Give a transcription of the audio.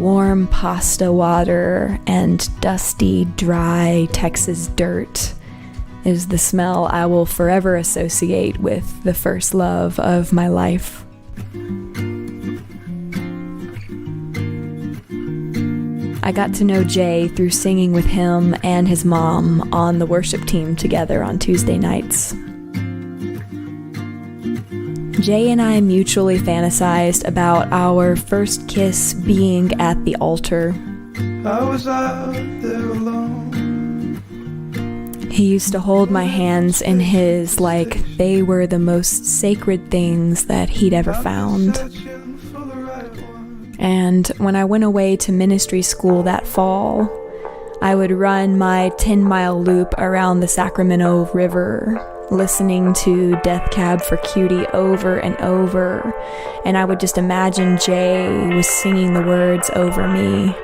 warm pasta water and dusty, dry Texas dirt is the smell I will forever associate with the first love of my life. I got to know Jay through singing with him and his mom on the worship team together on Tuesday nights. Jay and I mutually fantasized about our first kiss being at the altar. I was out there alone. He used to hold my hands in his like they were the most sacred things that he'd ever found. And when I went away to ministry school that fall, I would run my 10-mile loop around the Sacramento River, listening to Death Cab for Cutie over and over, and I would just imagine Jay was singing the words over me.